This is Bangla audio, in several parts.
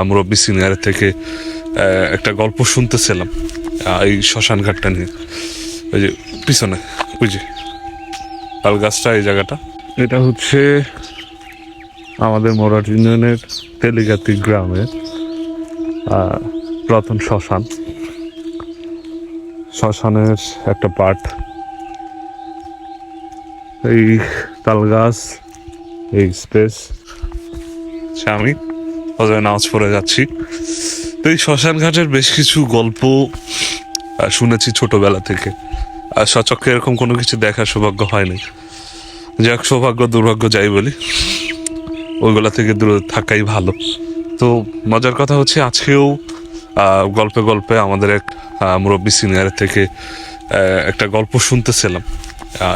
মুরব্বী সিনিয়রের থেকে একটা গল্প শুনতেছিলাম এই শ্মশান ঘাটটা নিয়ে। ওই যে পিছনে ওই যে তাল গাছটা, এই জায়গাটা, এটা হচ্ছে আমাদের মরাট ইউনিয়নের তেলিগাতি গ্রামের পুরাতন শ্মশান। শ্মশানের একটা পার্ট এই তাল গাছ, এই স্পেস। আমি নামাজ পড়ে যাচ্ছি। তো এই শ্মশান ঘাটের বেশ কিছু গল্প শুনেছি ছোটবেলা থেকে, আর সচক্ষে এরকম কোনো কিছু দেখার সৌভাগ্য হয়নি। যাক, সৌভাগ্য দুর্ভাগ্য যাই বলি, ওইগুলা থেকে দূরে থাকাই ভালো। তো মজার কথা হচ্ছে, আজকেও গল্পে গল্পে আমাদের এক মুরব্বী সিনিয়রের থেকে একটা গল্প শুনতেছিলাম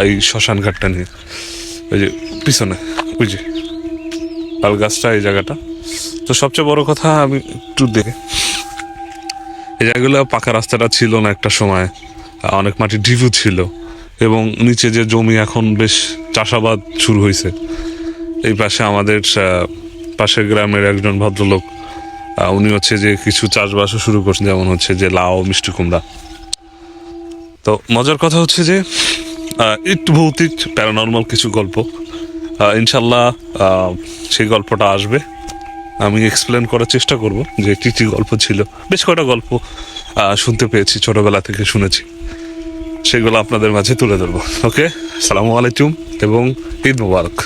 এই শ্মশান ঘাটটা নিয়ে। ওই যে পিছনে ওই যে তাল গাছটা, এই জায়গাটা। তো সবচেয়ে বড় কথা, আমি একটু দেখে, এই জায়গাগুলো পাকা রাস্তাটা ছিল না একটা সময়, অনেক মাটি ঢিপু ছিল, এবং নিচে যে জমি এখন বেশ চাষাবাদ শুরু হয়েছে। এই পাশে আমাদের পাশের গ্রামের একজন ভদ্রলোক, উনি হচ্ছে যে কিছু চাষবাসও শুরু করছেন, যেমন হচ্ছে যে লাউ, মিষ্টি কুমড়া। তো মজার কথা হচ্ছে যে একটু ভৌতিক প্যারানর্মাল কিছু গল্প, ইনশাল্লাহ সেই গল্পটা আসবে। আমি এক্সপ্লেন করার চেষ্টা করব যে কী কী গল্প ছিল। বেশ কয়টা গল্প শুনতে পেয়েছি, ছোটবেলা থেকে শুনেছি, সেগুলো আপনাদের মাঝে তুলে ধরবো। ওকে, আসসালামু আলাইকুম এবং ঈদ মুবারক।